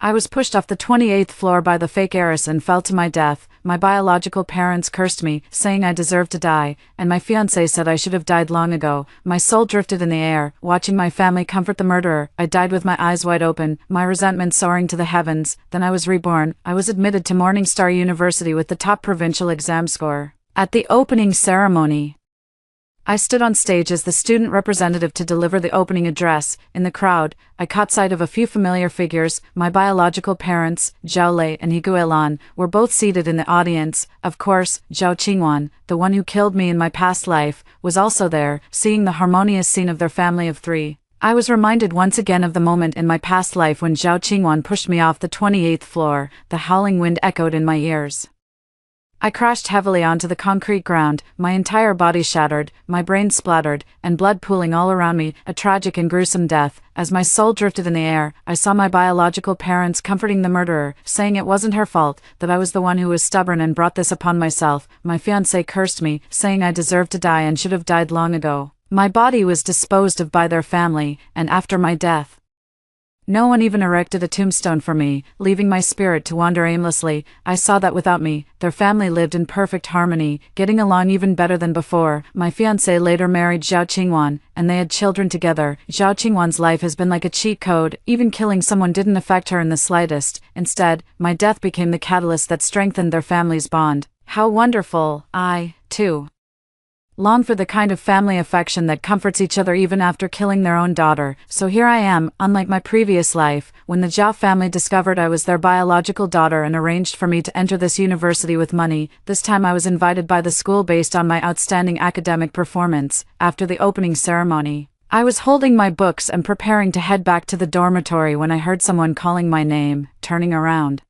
I was pushed off the 28th floor by the fake heiress and fell to my death. My biological parents cursed me, saying I deserved to die, and my fiancé said I should have died long ago. My soul drifted in the air, watching my family comfort the murderer. I died with my eyes wide open, my resentment soaring to the heavens. Then I was reborn. I was admitted to Morningstar University with the top provincial exam score. At the opening ceremony, I stood on stage as the student representative to deliver the opening address. In the crowd, I caught sight of a few familiar figures. My biological parents, Zhao Lei and Higuelan, were both seated in the audience. Of course, Zhao Qingwan, the one who killed me in my past life, was also there, seeing the harmonious scene of their family of three. I was reminded once again of the moment in my past life when Zhao Qingwan pushed me off the 28th floor. The howling wind echoed in my ears. I crashed heavily onto the concrete ground, my entire body shattered, my brain splattered, and blood pooling all around me, a tragic and gruesome death. As my soul drifted in the air, I saw my biological parents comforting the murderer, saying it wasn't her fault, that I was the one who was stubborn and brought this upon myself. My fiancé cursed me, saying I deserved to die and should have died long ago. My body was disposed of by their family, and after my death, no one even erected a tombstone for me, leaving my spirit to wander aimlessly. I saw that without me, their family lived in perfect harmony, getting along even better than before. My fiancé later married Zhao Qingwan, and they had children together. Zhao Qingwan's life has been like a cheat code. Even killing someone didn't affect her in the slightest. Instead, my death became the catalyst that strengthened their family's bond. How wonderful! I, too, long for the kind of family affection that comforts each other even after killing their own daughter. So here I am, unlike my previous life, when the Zhao family discovered I was their biological daughter and arranged for me to enter this university with money. This time I was invited by the school based on my outstanding academic performance. After the opening ceremony, I was holding my books and preparing to head back to the dormitory when I heard someone calling my name. Turning around,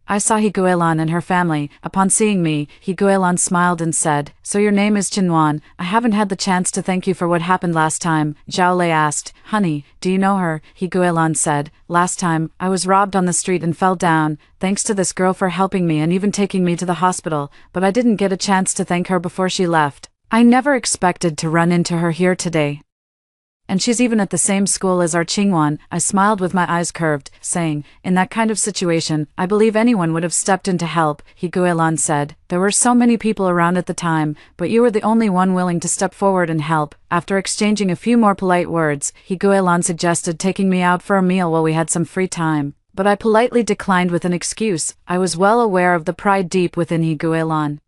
I saw Higuelan and her family. Upon seeing me, Higuelan smiled and said, "So your name is Jinwan. I haven't had the chance to thank you for what happened last time." Zhao Lei asked, "Honey, do you know her?" Higuelan said, "Last time, I was robbed on the street and fell down, thanks to this girl for helping me and even taking me to the hospital, but I didn't get a chance to thank her before she left. I never expected to run into her here today. And she's even at the same school as our Qingwan." I smiled with my eyes curved, saying, "In that kind of situation, I believe anyone would have stepped in to help." Higuelan said, "There were so many people around at the time, but you were the only one willing to step forward and help." After exchanging a few more polite words, Higuelan suggested taking me out for a meal while we had some free time, but I politely declined with an excuse. I was well aware of the pride deep within Higuelan.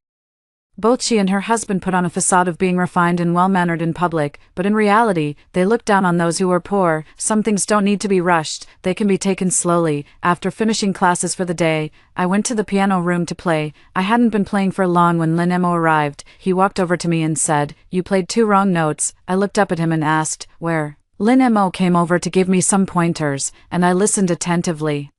Both she and her husband put on a facade of being refined and well-mannered in public, but in reality, they looked down on those who were poor. Some things don't need to be rushed, they can be taken slowly. After finishing classes for the day, I went to the piano room to play. I hadn't been playing for long when Lin Emo arrived. He walked over to me and said, "You played 2 wrong notes." I looked up at him and asked, "Where?" Lin Emo came over to give me some pointers, and I listened attentively.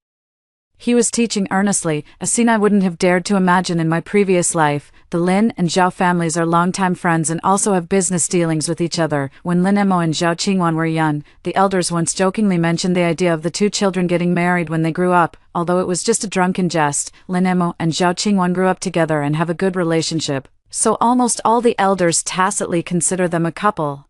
He was teaching earnestly, a scene I wouldn't have dared to imagine in my previous life. The Lin and Zhao families are longtime friends and also have business dealings with each other. When Lin Emo and Zhao Qingwan were young, the elders once jokingly mentioned the idea of the 2 children getting married when they grew up. Although it was just a drunken jest, Lin Emo and Zhao Qingwan grew up together and have a good relationship, so almost all the elders tacitly consider them a couple.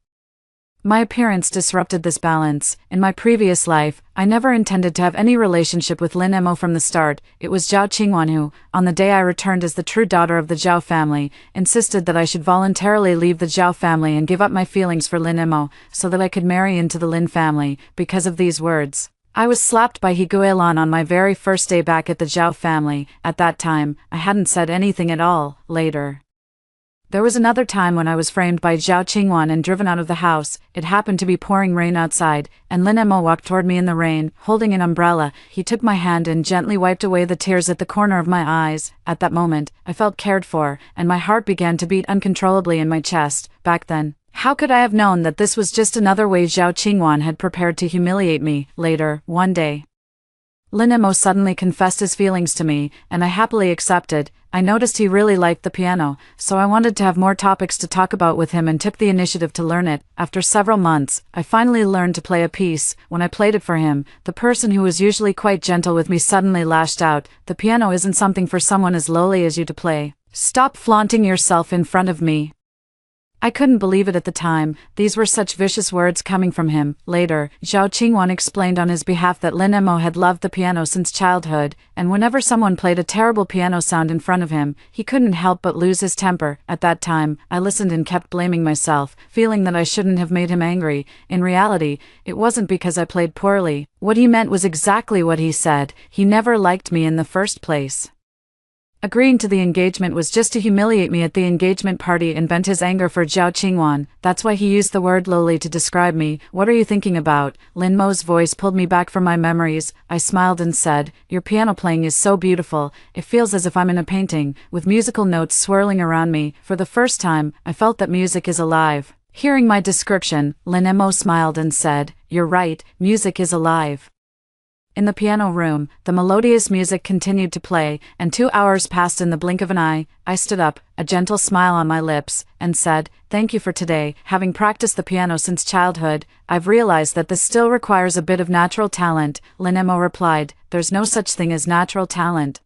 My appearance disrupted this balance. In my previous life, I never intended to have any relationship with Lin Emo from the start. It was Zhao Qingwan who, on the day I returned as the true daughter of the Zhao family, insisted that I should voluntarily leave the Zhao family and give up my feelings for Lin Emo, so that I could marry into the Lin family. Because of these words, I was slapped by Higuelan on my very first day back at the Zhao family. At that time, I hadn't said anything at all. Later, there was another time when I was framed by Zhao Qingwan and driven out of the house. It happened to be pouring rain outside, and Lin Emo walked toward me in the rain, holding an umbrella. He took my hand and gently wiped away the tears at the corner of my eyes. At that moment, I felt cared for, and my heart began to beat uncontrollably in my chest. Back then, how could I have known that this was just another way Zhao Qingwan had prepared to humiliate me? Later, one day, Lin Emo suddenly confessed his feelings to me, and I happily accepted. I noticed he really liked the piano, so I wanted to have more topics to talk about with him and took the initiative to learn it. After several months, I finally learned to play a piece. When I played it for him, the person who was usually quite gentle with me suddenly lashed out, "The piano isn't something for someone as lowly as you to play. Stop flaunting yourself in front of me." I couldn't believe it at the time. These were such vicious words coming from him. Later, Zhao Qingwan explained on his behalf that Lin Emo had loved the piano since childhood, and whenever someone played a terrible piano sound in front of him, he couldn't help but lose his temper. At that time, I listened and kept blaming myself, feeling that I shouldn't have made him angry. In reality, it wasn't because I played poorly. What he meant was exactly what he said. He never liked me in the first place. Agreeing to the engagement was just to humiliate me at the engagement party and vent his anger for Zhao Qingwan. That's why he used the word lowly to describe me. What are you thinking about? Lin Mo's voice pulled me back from my memories. I smiled and said, your piano playing is so beautiful. It feels as if I'm in a painting, with musical notes swirling around me. For the first time, I felt that music is alive. Hearing my description, Lin Mo smiled and said, you're right, music is alive. In the piano room, the melodious music continued to play, and 2 hours passed in the blink of an eye. I stood up, a gentle smile on my lips, and said, thank you for today. Having practiced the piano since childhood, I've realized that this still requires a bit of natural talent. Lin Mo replied, there's no such thing as natural talent.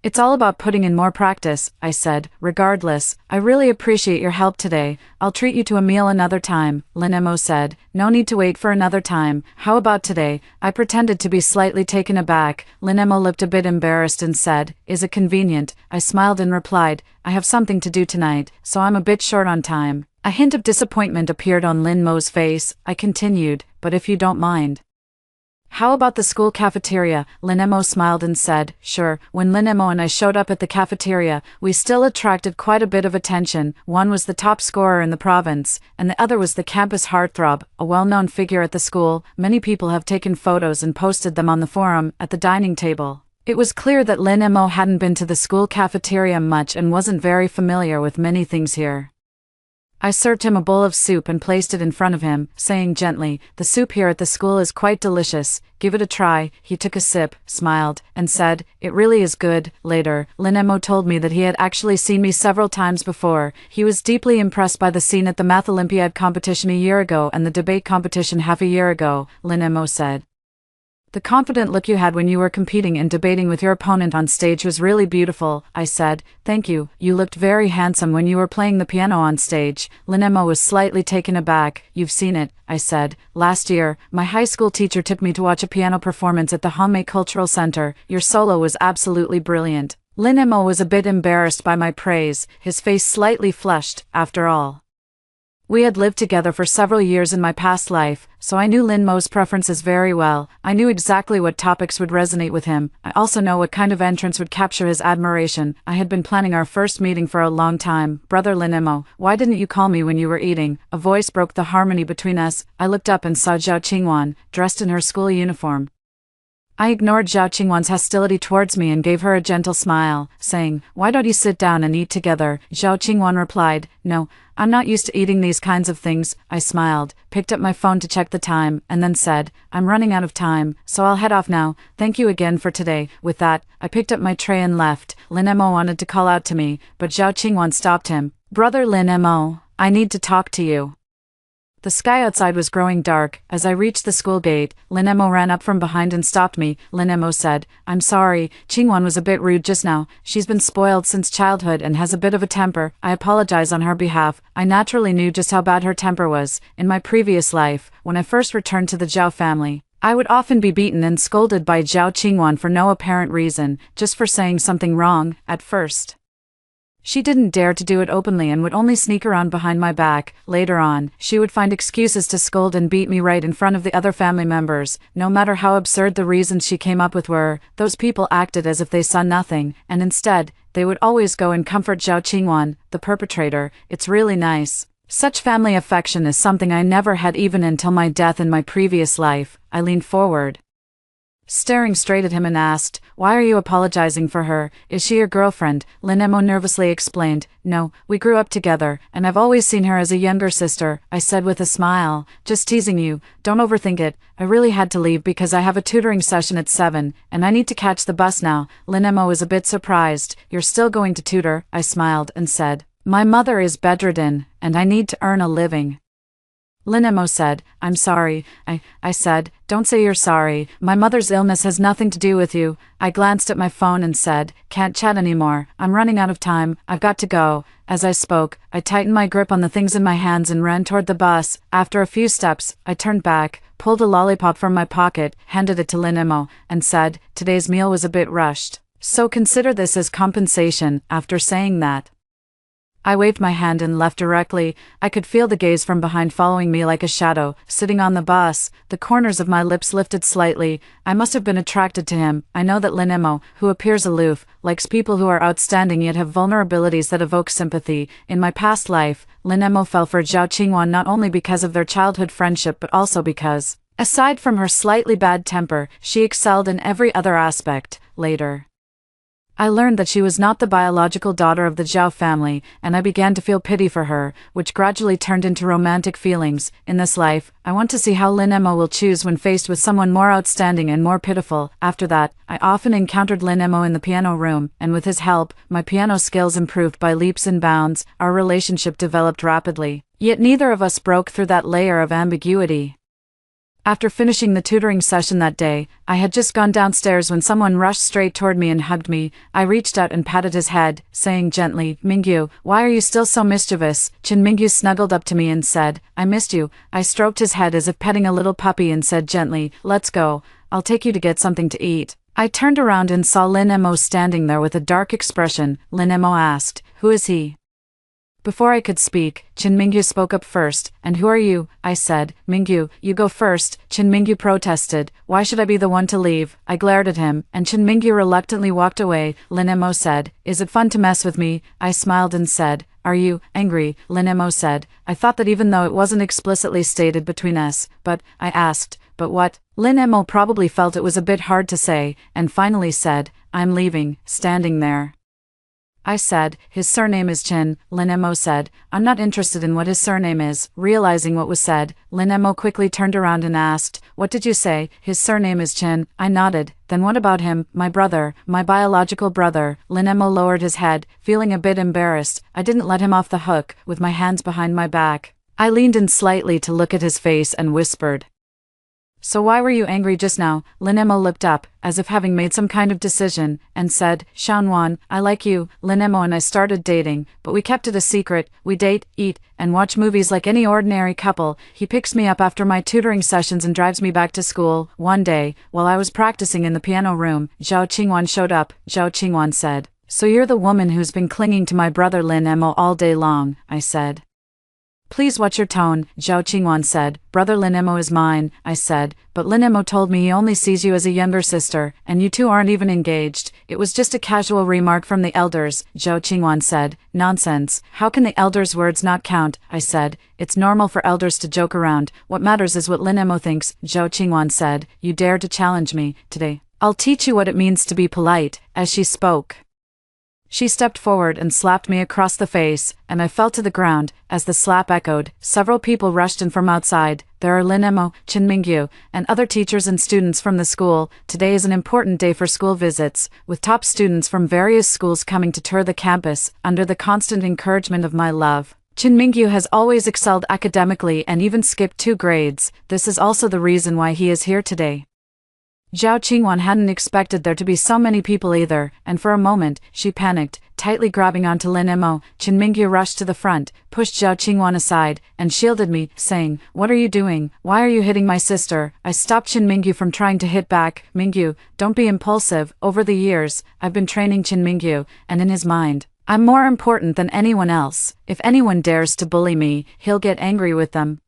It's all about putting in more practice, I said. Regardless, I really appreciate your help today. I'll treat you to a meal another time. Lin Mo said, no need to wait for another time. How about today? I pretended to be slightly taken aback. Lin Mo looked a bit embarrassed and said, is it convenient? I smiled and replied, I have something to do tonight, so I'm a bit short on time. A hint of disappointment appeared on Lin Mo's face. I continued, but if you don't mind. How about the school cafeteria? Lin Mo smiled and said, sure. When Lin Mo and I showed up at the cafeteria, we still attracted quite a bit of attention. One was the top scorer in the province, and the other was the campus heartthrob, a well-known figure at the school. Many people have taken photos and posted them on the forum, at the dining table. It was clear that Lin Mo hadn't been to the school cafeteria much and wasn't very familiar with many things here. I served him a bowl of soup and placed it in front of him, saying gently, the soup here at the school is quite delicious, give it a try. He took a sip, smiled, and said, it really is good. Later, Lin Mo told me that he had actually seen me several times before. He was deeply impressed by the scene at the Math Olympiad competition a year ago and the debate competition half a year ago, Lin Mo said. The confident look you had when you were competing and debating with your opponent on stage was really beautiful, I said. Thank you, you looked very handsome when you were playing the piano on stage. Lin Mo was slightly taken aback. You've seen it, I said. Last year, my high school teacher took me to watch a piano performance at the Hongmei Cultural Center. Your solo was absolutely brilliant. Lin Mo was a bit embarrassed by my praise, his face slightly flushed. After all, we had lived together for several years in my past life, so I knew Lin Mo's preferences very well. I knew exactly what topics would resonate with him. I also know what kind of entrance would capture his admiration. I had been planning our first meeting for a long time. Brother Lin Mo, why didn't you call me when you were eating? A voice broke the harmony between us. I looked up and saw Zhao Qingwan, dressed in her school uniform. I ignored Zhao Qingwan's hostility towards me and gave her a gentle smile, saying, why don't you sit down and eat together? Zhao Qingwan replied, no, I'm not used to eating these kinds of things. I smiled, picked up my phone to check the time, and then said, I'm running out of time, so I'll head off now. Thank you again for today. With that, I picked up my tray and left. Lin Mo wanted to call out to me, but Zhao Qingwan stopped him. Brother Lin Mo, I need to talk to you. The sky outside was growing dark. As I reached the school gate, Lin Mo ran up from behind and stopped me. Lin Mo said, I'm sorry, Qingwan was a bit rude just now. She's been spoiled since childhood and has a bit of a temper. I apologize on her behalf. I naturally knew just how bad her temper was. In my previous life, when I first returned to the Zhao family, I would often be beaten and scolded by Zhao Qingwan for no apparent reason, just for saying something wrong. At first, she didn't dare to do it openly and would only sneak around behind my back. Later on, she would find excuses to scold and beat me right in front of the other family members. No matter how absurd the reasons she came up with were, those people acted as if they saw nothing, and instead, they would always go and comfort Zhao Qingwan, the perpetrator. It's really nice. Such family affection is something I never had even until my death in my previous life. I leaned forward, staring straight at him, and asked, why are you apologizing for her? Is she your girlfriend? Lin Mo nervously explained, no, we grew up together, and I've always seen her as a younger sister. I said with a smile, just teasing you, don't overthink it. I really had to leave because I have a tutoring session at 7, and I need to catch the bus now. Lin Mo was a bit surprised. You're still going to tutor? I smiled and said, my mother is bedridden, and I need to earn a living. Lin Emo said, I'm sorry. I said, don't say you're sorry. My mother's illness has nothing to do with you. I glanced at my phone and said, can't chat anymore. I'm running out of time. I've got to go. As I spoke, I tightened my grip on the things in my hands and ran toward the bus. After a few steps, I turned back, pulled a lollipop from my pocket, handed it to Lin Emo, and said, today's meal was a bit rushed. So consider this as compensation. After saying that, I waved my hand and left directly. I could feel the gaze from behind following me like a shadow. Sitting on the bus, the corners of my lips lifted slightly. I must have been attracted to him. I know that Lin Emo, who appears aloof, likes people who are outstanding yet have vulnerabilities that evoke sympathy. In my past life, Lin Emo fell for Zhao Qingwan not only because of their childhood friendship but also because, aside from her slightly bad temper, she excelled in every other aspect. Later, I learned that she was not the biological daughter of the Zhao family, and I began to feel pity for her, which gradually turned into romantic feelings. In this life, I want to see how Lin Emo will choose when faced with someone more outstanding and more pitiful. After that, I often encountered Lin Emo in the piano room, and with his help, my piano skills improved by leaps and bounds. Our relationship developed rapidly. Yet neither of us broke through that layer of ambiguity. After finishing the tutoring session that day, I had just gone downstairs when someone rushed straight toward me and hugged me. I reached out and patted his head, saying gently, Mingyu, why are you still so mischievous? Chen Mingyu snuggled up to me and said, I missed you. I stroked his head as if petting a little puppy and said gently, let's go. I'll take you to get something to eat. I turned around and saw Lin Emo standing there with a dark expression. Lin Emo asked, who is he? Before I could speak, Chen Mingyu spoke up first. And who are you? I said. Mingyu, you go first. Chen Mingyu protested. Why should I be the one to leave? I glared at him, and Chen Mingyu reluctantly walked away. Lin Emo said, is it fun to mess with me? I smiled and said, are you angry? Lin Emo said, I thought that even though it wasn't explicitly stated between us, but, I asked, but what? Lin Emo probably felt it was a bit hard to say, and finally said, I'm leaving. Standing there, I said, his surname is Chen. Lin Emo said, I'm not interested in what his surname is. Realizing what was said, Lin Emo quickly turned around and asked, what did you say? His surname is Chen. I nodded. Then what about him? My brother, my biological brother. Lin Emo lowered his head, feeling a bit embarrassed. I didn't let him off the hook, with my hands behind my back. I leaned in slightly to look at his face and whispered, so why were you angry just now? Lin Emo looked up, as if having made some kind of decision, and said, Xiaonuan, I like you. Lin Emo and I started dating, but we kept it a secret. We date, eat, and watch movies like any ordinary couple. He picks me up after my tutoring sessions and drives me back to school. One day, while I was practicing in the piano room, Zhao Qingwan showed up. Zhao Qingwan said, so you're the woman who's been clinging to my brother Lin Emo all day long, I said. Please watch your tone, Zhao Qingwan said. Brother Lin Emo is mine, I said, but Lin Emo told me he only sees you as a younger sister, and you two aren't even engaged. It was just a casual remark from the elders, Zhao Qingwan said. Nonsense. How can the elders' words not count? I said. It's normal for elders to joke around. What matters is what Lin Emo thinks, Zhao Qingwan said. You dare to challenge me today? I'll teach you what it means to be polite. As she spoke, she stepped forward and slapped me across the face, and I fell to the ground. As the slap echoed, several people rushed in from outside. There are Lin Emo, Chen Mingyu, and other teachers and students from the school. Today is an important day for school visits, with top students from various schools coming to tour the campus, under the constant encouragement of my love. Chen Mingyu has always excelled academically and even skipped 2 grades. This is also the reason why he is here today. Zhao Qingwan hadn't expected there to be so many people either, and for a moment, she panicked, tightly grabbing onto Lin Emo. Chen Mingyu rushed to the front, pushed Zhao Qingwan aside, and shielded me, saying, what are you doing? Why are you hitting my sister? I stopped Chen Mingyu from trying to hit back. Mingyu, don't be impulsive. Over the years, I've been training Chen Mingyu, and in his mind, I'm more important than anyone else. If anyone dares to bully me, he'll get angry with them.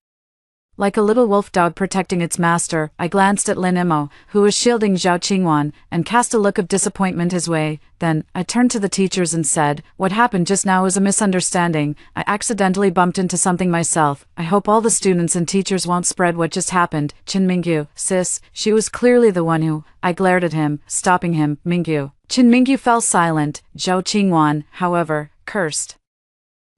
Like a little wolf dog protecting its master, I glanced at Lin Emo, who was shielding Zhao Qingwan, and cast a look of disappointment his way. Then, I turned to the teachers and said, what happened just now was a misunderstanding. I accidentally bumped into something myself. I hope all the students and teachers won't spread what just happened. Chen Mingyu, sis, she was clearly the one who... I glared at him, stopping him. Mingyu. Chen Mingyu fell silent. Zhao Qingwan, however, cursed.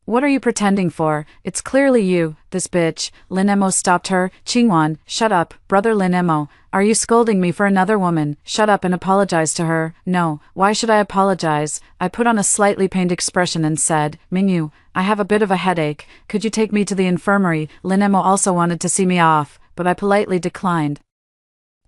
What are you pretending for? It's clearly you, this bitch. Lin Emo stopped her. Qingwan, shut up, brother Lin Emo. Are you scolding me for another woman? Shut up and apologize to her. No, why should I apologize? I put on a slightly pained expression and said, Mingyu, I have a bit of a headache. Could you take me to the infirmary? Lin Emo also wanted to see me off, but I politely declined.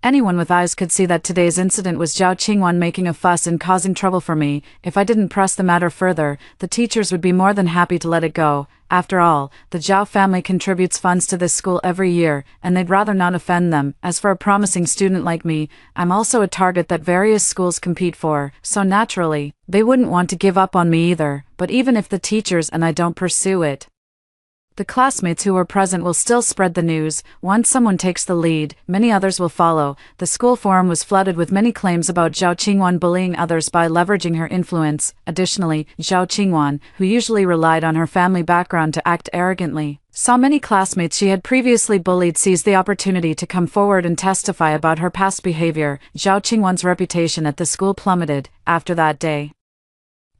Anyone with eyes could see that today's incident was Zhao Qingwan making a fuss and causing trouble for me. If I didn't press the matter further, the teachers would be more than happy to let it go. After all, the Zhao family contributes funds to this school every year, and they'd rather not offend them. As for a promising student like me, I'm also a target that various schools compete for, so naturally, they wouldn't want to give up on me either. But even if the teachers and I don't pursue it, the classmates who were present will still spread the news. Once someone takes the lead, many others will follow. The school forum was flooded with many claims about Zhao Qingwan bullying others by leveraging her influence. Additionally, Zhao Qingwan, who usually relied on her family background to act arrogantly, saw many classmates she had previously bullied seize the opportunity to come forward and testify about her past behavior. Zhao Qingwan's reputation at the school plummeted after that day.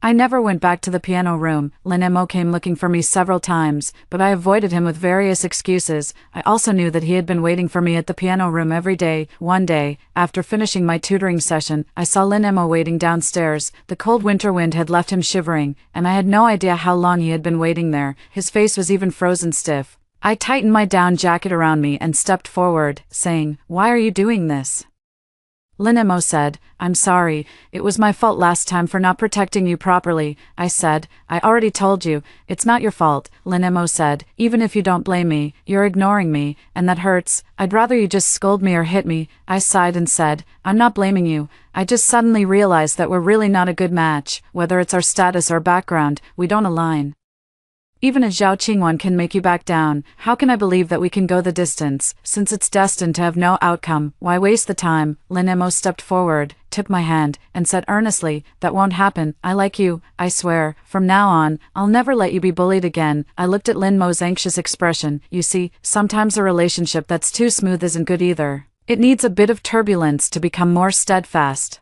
I never went back to the piano room. Lin Emo came looking for me several times, but I avoided him with various excuses. I also knew that he had been waiting for me at the piano room every day. One day, after finishing my tutoring session, I saw Lin Emo waiting downstairs. The cold winter wind had left him shivering, and I had no idea how long he had been waiting there. His face was even frozen stiff. I tightened my down jacket around me and stepped forward, saying, "Why are you doing this?" Lin Emo said, "I'm sorry, it was my fault last time for not protecting you properly." I said, "I already told you, it's not your fault." Lin Emo said, "Even if you don't blame me, you're ignoring me, and that hurts. I'd rather you just scold me or hit me." I sighed and said, "I'm not blaming you. I just suddenly realized that we're really not a good match. Whether it's our status or background, we don't align. Even a Zhao Qingwan can make you back down. How can I believe that we can go the distance, since it's destined to have no outcome? Why waste the time?" Lin Emo stepped forward, took my hand, and said earnestly, "That won't happen. I like you, I swear. From now on, I'll never let you be bullied again." I looked at Lin Mo's anxious expression. You see, sometimes a relationship that's too smooth isn't good either. It needs a bit of turbulence to become more steadfast.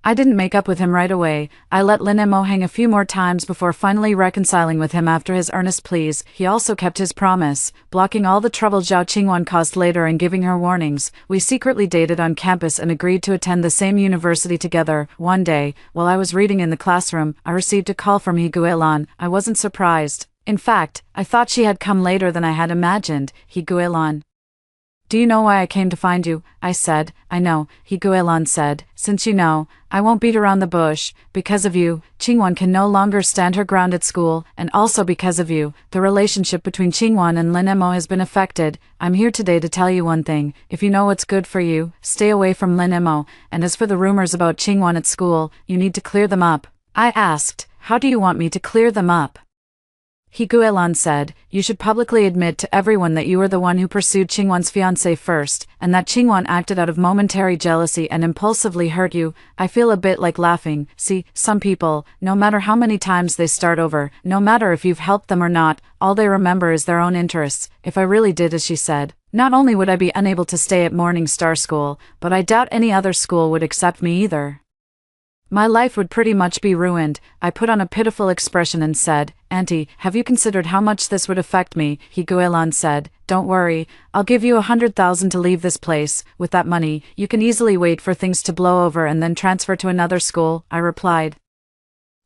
I didn't make up with him right away. I let Lin Emo hang a few more times before finally reconciling with him after his earnest pleas. He also kept his promise, blocking all the trouble Zhao Qingwan caused later and giving her warnings. We secretly dated on campus and agreed to attend the same university together. One day, while I was reading in the classroom, I received a call from He Guilan. I wasn't surprised. In fact, I thought she had come later than I had imagined. He Guilan. "Do you know why I came to find you?" I said. "I know," He Guilan said. "Since you know, I won't beat around the bush. Because of you, Qingwan can no longer stand her ground at school, and also because of you, the relationship between Qingwan and Lin Emo has been affected. I'm here today to tell you one thing. If you know what's good for you, stay away from Lin Emo, and as for the rumors about Qingwan at school, you need to clear them up." I asked, "How do you want me to clear them up?" He Guilan said, "You should publicly admit to everyone that you were the one who pursued Qingwan's fiancé first, and that Qingwan acted out of momentary jealousy and impulsively hurt you." I feel a bit like laughing. See, some people, no matter how many times they start over, no matter if you've helped them or not, all they remember is their own interests. If I really did as she said, not only would I be unable to stay at Morning Star School, but I doubt any other school would accept me either. My life would pretty much be ruined. I put on a pitiful expression and said, "Auntie, have you considered how much this would affect me?" He Guilan said, "Don't worry, I'll give you 100,000 to leave this place. With that money, you can easily wait for things to blow over and then transfer to another school." I replied,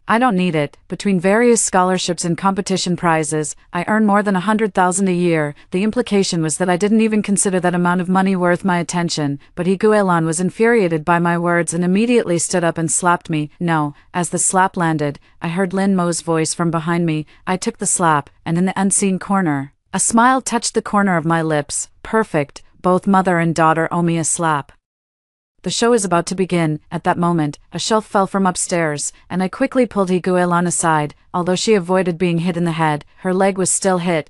"I don't need it. Between various scholarships and competition prizes, I earn more than 100,000 a year." The implication was that I didn't even consider that amount of money worth my attention, but He Guilan was infuriated by my words and immediately stood up and slapped me. No, as the slap landed, I heard Lin Mo's voice from behind me. I took the slap, and in the unseen corner, a smile touched the corner of my lips. Perfect, both mother and daughter owe me a slap. The show is about to begin. At that moment, a shelf fell from upstairs, and I quickly pulled He Guilan aside. Although she avoided being hit in the head, her leg was still hit.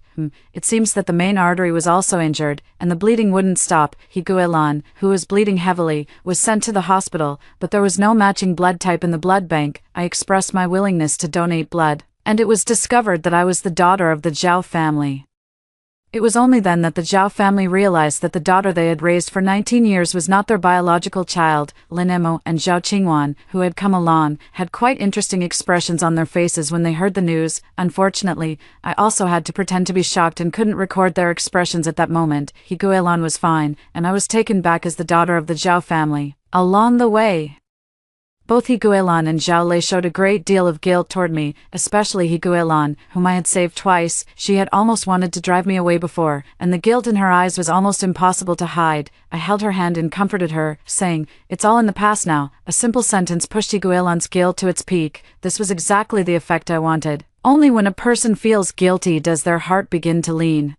It seems that the main artery was also injured, and the bleeding wouldn't stop. He Guilan, who was bleeding heavily, was sent to the hospital, but there was no matching blood type in the blood bank. I expressed my willingness to donate blood, and it was discovered that I was the daughter of the Zhao family. It was only then that the Zhao family realized that the daughter they had raised for 19 years was not their biological child. Lin Emo and Zhao Qingwan, who had come along, had quite interesting expressions on their faces when they heard the news. Unfortunately, I also had to pretend to be shocked and couldn't record their expressions at that moment. He Guilan was fine, and I was taken back as the daughter of the Zhao family. Along the way, both He Guilan and Zhao Lei showed a great deal of guilt toward me, especially He Guilan, whom I had saved twice. She had almost wanted to drive me away before, and the guilt in her eyes was almost impossible to hide. I held her hand and comforted her, saying, "It's all in the past now." A simple sentence pushed He Guilan's guilt to its peak. This was exactly the effect I wanted. Only when a person feels guilty does their heart begin to lean.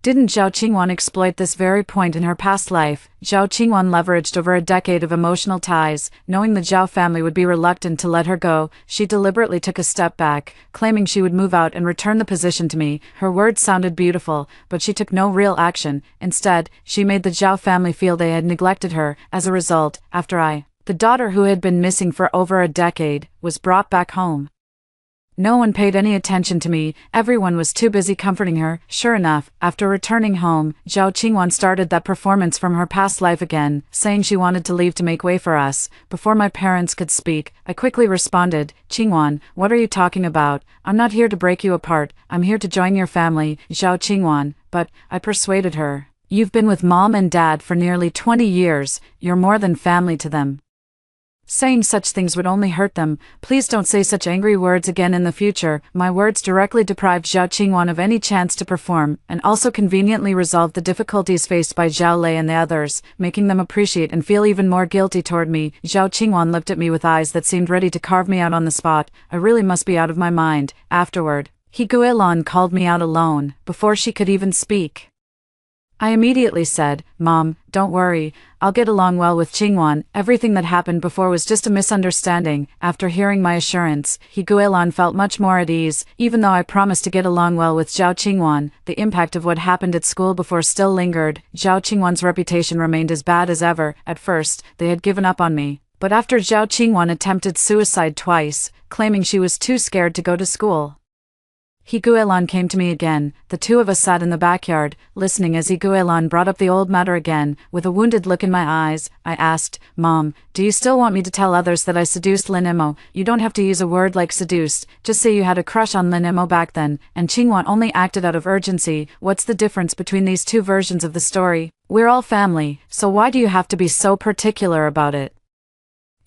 Didn't Zhao Qingwan exploit this very point in her past life? Zhao Qingwan leveraged over a decade of emotional ties. Knowing the Zhao family would be reluctant to let her go, she deliberately took a step back, claiming she would move out and return the position to me. Her words sounded beautiful, but she took no real action. Instead, she made the Zhao family feel they had neglected her. As a result, after the daughter who had been missing for over a decade, was brought back home, no one paid any attention to me. Everyone was too busy comforting her. Sure enough, after returning home, Zhao Qingwan started that performance from her past life again, saying she wanted to leave to make way for us. Before my parents could speak, I quickly responded, "Qingwan, what are you talking about? I'm not here to break you apart. I'm here to join your family, Zhao Qingwan." But I persuaded her. "You've been with mom and dad for nearly 20 years. You're more than family to them. Saying such things would only hurt them. Please don't say such angry words again in the future." My words directly deprived Zhao Qingwan of any chance to perform, and also conveniently resolved the difficulties faced by Zhao Lei and the others, making them appreciate and feel even more guilty toward me. Zhao Qingwan looked at me with eyes that seemed ready to carve me out on the spot. I really must be out of my mind. Afterward, He Guilan called me out alone, before she could even speak. I immediately said, "Mom, don't worry, I'll get along well with Qingwan. Everything that happened before was just a misunderstanding." After hearing my assurance, He Guilan felt much more at ease. Even though I promised to get along well with Zhao Qingwan, the impact of what happened at school before still lingered. Zhao Qingwan's reputation remained as bad as ever. At first, they had given up on me. But after Zhao Qingwan attempted suicide twice, claiming she was too scared to go to school, He Guilan came to me again. The two of us sat in the backyard, listening as He Guilan brought up the old matter again. With a wounded look in my eyes, I asked, "Mom, do you still want me to tell others that I seduced Lin Emo?" "You don't have to use a word like seduced, just say you had a crush on Lin Emo back then, and Qingwan only acted out of urgency." What's the difference between these two versions of the story? We're all family, so why do you have to be so particular about it?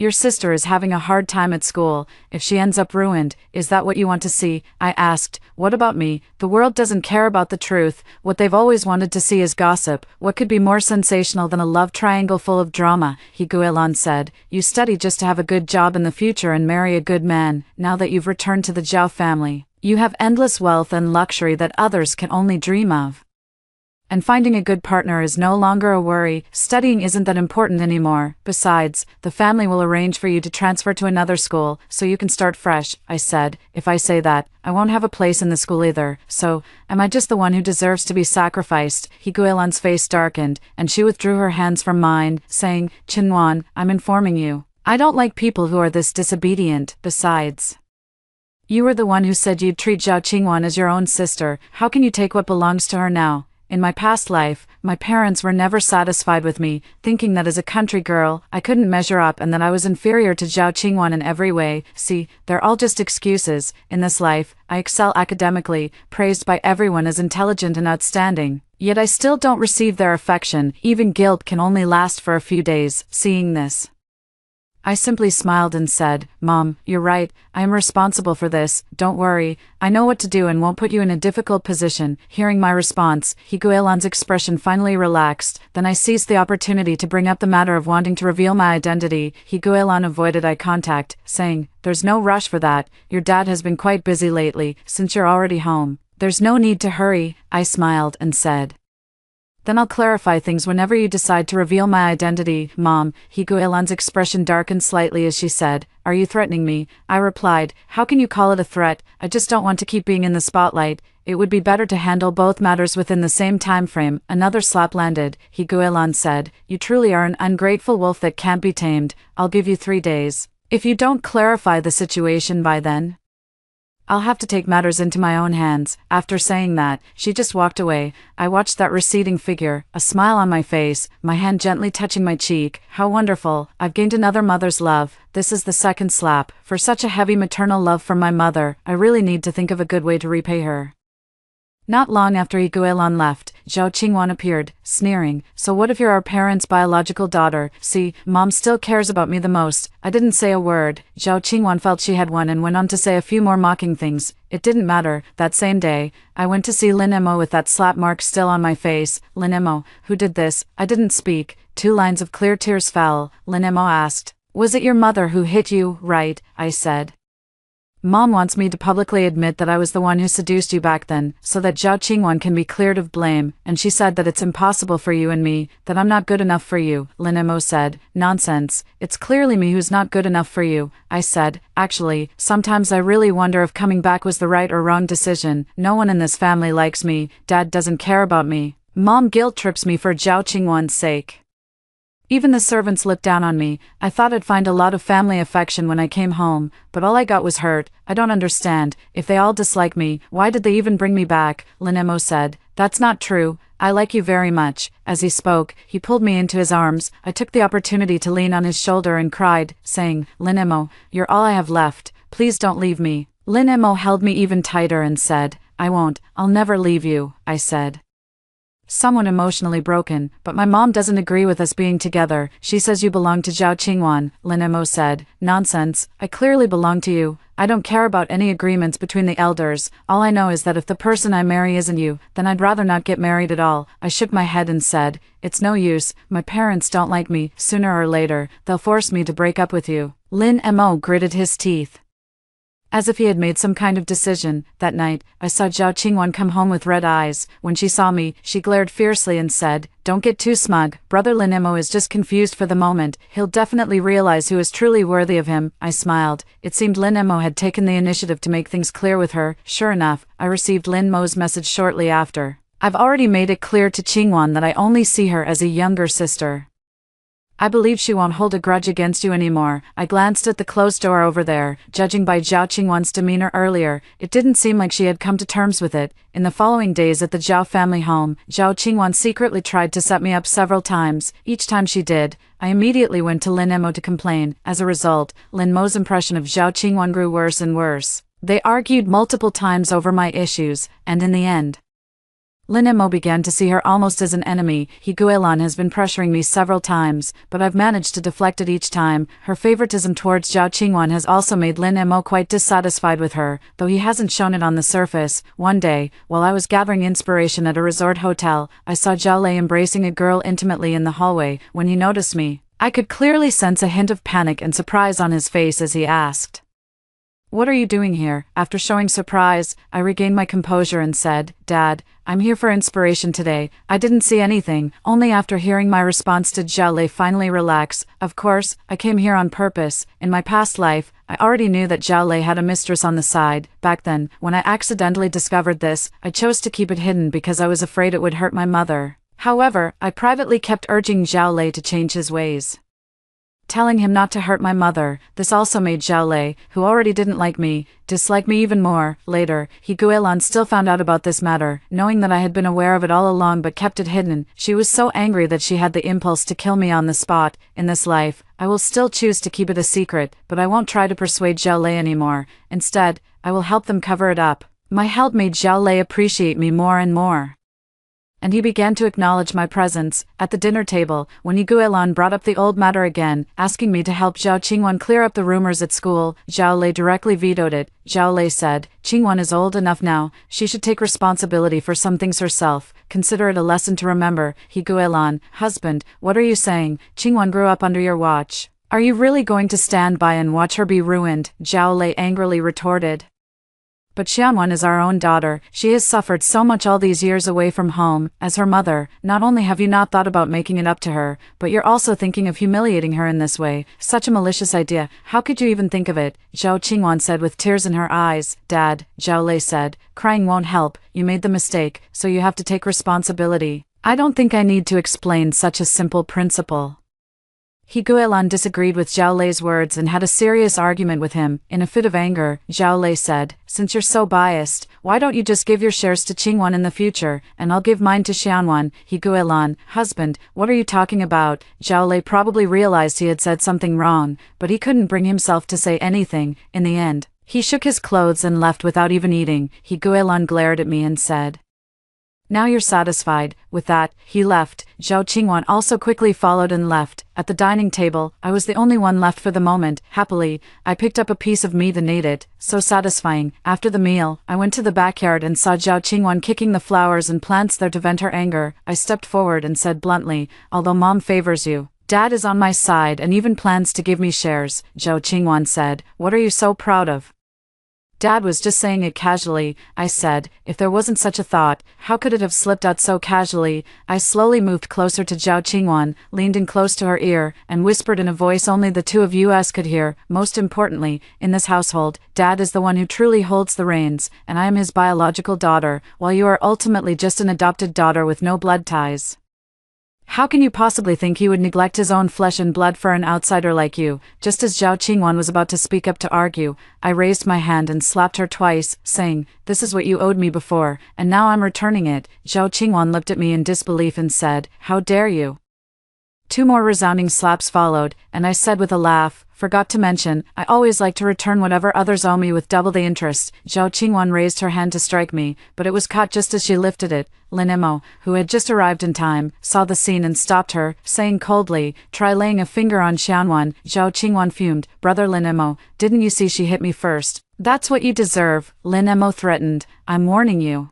Your sister is having a hard time at school. If she ends up ruined, is that what you want to see? I asked. What about me? The world doesn't care about the truth. What they've always wanted to see is gossip. What could be more sensational than a love triangle full of drama? He Guilan said. You study just to have a good job in the future and marry a good man. Now that you've returned to the Zhao family, you have endless wealth and luxury that others can only dream of. And finding a good partner is no longer a worry. Studying isn't that important anymore. Besides, the family will arrange for you to transfer to another school, so you can start fresh. I said, if I say that, I won't have a place in the school either. So, am I just the one who deserves to be sacrificed? He Guilan's face darkened, and she withdrew her hands from mine, saying, Qingwan, I'm informing you. I don't like people who are this disobedient. Besides, you were the one who said you'd treat Zhao Qingwan as your own sister. How can you take what belongs to her now? In my past life, my parents were never satisfied with me, thinking that as a country girl, I couldn't measure up and that I was inferior to Zhao Qingwan in every way. See, they're all just excuses. In this life, I excel academically, praised by everyone as intelligent and outstanding. Yet I still don't receive their affection. Even guilt can only last for a few days. Seeing this, I simply smiled and said, Mom, you're right, I am responsible for this. Don't worry, I know what to do and won't put you in a difficult position. Hearing my response, He Guilan's expression finally relaxed. Then I seized the opportunity to bring up the matter of wanting to reveal my identity. He Guilan avoided eye contact, saying, There's no rush for that. Your dad has been quite busy lately, since you're already home. There's no need to hurry. I smiled and said, Then I'll clarify things whenever you decide to reveal my identity. Mom, He Guilan's expression darkened slightly as she said, Are you threatening me? I replied, How can you call it a threat? I just don't want to keep being in the spotlight. It would be better to handle both matters within the same time frame. Another slap landed. He Guilan said, You truly are an ungrateful wolf that can't be tamed. I'll give you 3 days. If you don't clarify the situation by then, I'll have to take matters into my own hands. After saying that, she just walked away. I watched that receding figure, a smile on my face, my hand gently touching my cheek. How wonderful. I've gained another mother's love. This is the second slap. For such a heavy maternal love from my mother, I really need to think of a good way to repay her. Not long after Iguelan left, Zhao Qingwan appeared, sneering. So what if you're our parents' biological daughter? See, Mom still cares about me the most. I didn't say a word. Zhao Qingwan felt she had won and went on to say a few more mocking things. It didn't matter. That same day, I went to see Lin Emo with that slap mark still on my face. Lin Emo, who did this? I didn't speak. 2 lines of clear tears fell. Lin Emo asked, was it your mother who hit you, right? I said. Mom wants me to publicly admit that I was the one who seduced you back then, so that Zhao Qingwan can be cleared of blame, and she said that it's impossible for you and me, that I'm not good enough for you, Lin Emo said. Nonsense. It's clearly me who's not good enough for you, I said. Actually, sometimes I really wonder if coming back was the right or wrong decision. No one in this family likes me. Dad doesn't care about me. Mom guilt trips me for Zhao Qingwan's sake. Even the servants looked down on me. I thought I'd find a lot of family affection when I came home, but all I got was hurt. I don't understand. If they all dislike me, why did they even bring me back? Lin Emo said. That's not true. I like you very much. As he spoke, he pulled me into his arms. I took the opportunity to lean on his shoulder and cried, saying, Lin Emo, you're all I have left. Please don't leave me. Lin Emo held me even tighter and said, I won't. I'll never leave you, I said. Someone emotionally broken, but my mom doesn't agree with us being together. She says you belong to Zhao Qingwan, Lin Emo said. Nonsense. I clearly belong to you. I don't care about any agreements between the elders. All I know is that if the person I marry isn't you, then I'd rather not get married at all. I shook my head and said, it's no use. My parents don't like me. Sooner or later, they'll force me to break up with you. Lin Emo gritted his teeth. As if he had made some kind of decision. That night, I saw Zhao Qingwan come home with red eyes. When she saw me, she glared fiercely and said, don't get too smug. Brother Lin Emo is just confused for the moment. He'll definitely realize who is truly worthy of him. I smiled. It seemed Lin Emo had taken the initiative to make things clear with her. Sure enough, I received Lin Mo's message shortly after. I've already made it clear to Qingwan that I only see her as a younger sister. I believe she won't hold a grudge against you anymore. I glanced at the closed door over there. Judging by Zhao Qingwan's demeanor earlier, it didn't seem like she had come to terms with it. In the following days at the Zhao family home, Zhao Qingwan secretly tried to set me up several times. Each time she did, I immediately went to Lin Emo to complain. As a result, Lin Mo's impression of Zhao Qingwan grew worse and worse. They argued multiple times over my issues, and in the end, Lin Emo began to see her almost as an enemy. Higuelan has been pressuring me several times, but I've managed to deflect it each time. Her favoritism towards Zhao Qingwan has also made Lin Emo quite dissatisfied with her, though he hasn't shown it on the surface. One day, while I was gathering inspiration at a resort hotel, I saw Zhao Lei embracing a girl intimately in the hallway. When he noticed me, I could clearly sense a hint of panic and surprise on his face as he asked, what are you doing here? After showing surprise, I regained my composure and said, Dad, I'm here for inspiration today. I didn't see anything. Only after hearing my response did Zhao Lei finally relax. Of course, I came here on purpose. In my past life, I already knew that Zhao Lei had a mistress on the side. Back then, when I accidentally discovered this, I chose to keep it hidden because I was afraid it would hurt my mother. However, I privately kept urging Zhao Lei to change his ways, telling him not to hurt my mother. This also made Zhao Lei, who already didn't like me, dislike me even more. Later, Higuelan still found out about this matter, knowing that I had been aware of it all along but kept it hidden. She was so angry that she had the impulse to kill me on the spot. In this life, I will still choose to keep it a secret, but I won't try to persuade Zhao Lei anymore. Instead, I will help them cover it up. My help made Zhao Lei appreciate me more and more, and he began to acknowledge my presence. At the dinner table, when Higuelan brought up the old matter again, asking me to help Zhao Qingwan clear up the rumors at school, Zhao Lei directly vetoed it. Zhao Lei said, Qingwan is old enough now, she should take responsibility for some things herself. Consider it a lesson to remember. Higuelan, husband, what are you saying? Qingwan grew up under your watch. Are you really going to stand by and watch her be ruined? Zhao Lei angrily retorted. But Xianwan is our own daughter. She has suffered so much all these years away from home. As her mother, not only have you not thought about making it up to her, but you're also thinking of humiliating her in this way. Such a malicious idea. How could you even think of it? Zhao Qingwan said with tears in her eyes. Dad, Zhao Lei said, crying won't help. You made the mistake, so you have to take responsibility. I don't think I need to explain such a simple principle. He Guilan disagreed with Zhao Lei's words and had a serious argument with him. In a fit of anger, Zhao Lei said, "Since you're so biased, why don't you just give your shares to Qingwan in the future, and I'll give mine to Xianwan?" He Guilan, "Husband, what are you talking about?" Zhao Lei probably realized he had said something wrong, but he couldn't bring himself to say anything. In the end, he shook his clothes and left without even eating. He Guilan glared at me and said, "Now you're satisfied." With that, he left. Zhao Qingwan also quickly followed and left. At the dining table, I was the only one left for the moment. Happily, I picked up a piece of meat and ate it. So satisfying. After the meal, I went to the backyard and saw Zhao Qingwan kicking the flowers and plants there to vent her anger. I stepped forward and said bluntly, "Although Mom favors you, Dad is on my side and even plans to give me shares." Zhao Qingwan said, "What are you so proud of?" "Dad was just saying it casually," I said. "If there wasn't such a thought, how could it have slipped out so casually?" I slowly moved closer to Zhao Qingwan, leaned in close to her ear, and whispered in a voice only the two of us could hear, "Most importantly, in this household, Dad is the one who truly holds the reins, and I am his biological daughter, while you are ultimately just an adopted daughter with no blood ties. How can you possibly think he would neglect his own flesh and blood for an outsider like you?" Just as Zhao Qingwan was about to speak up to argue, I raised my hand and slapped her twice, saying, "This is what you owed me before, and now I'm returning it." Zhao Qingwan looked at me in disbelief and said, "How dare you?" 2 more resounding slaps followed, and I said with a laugh, "Forgot to mention, I always like to return whatever others owe me with double the interest." Zhao Qingwan raised her hand to strike me, but it was caught just as she lifted it. Lin Emo, who had just arrived in time, saw the scene and stopped her, saying coldly, "Try laying a finger on Xianwan." Zhao Qingwan fumed, "Brother Lin Emo, didn't you see she hit me first? That's what you deserve," Lin Emo threatened. "I'm warning you.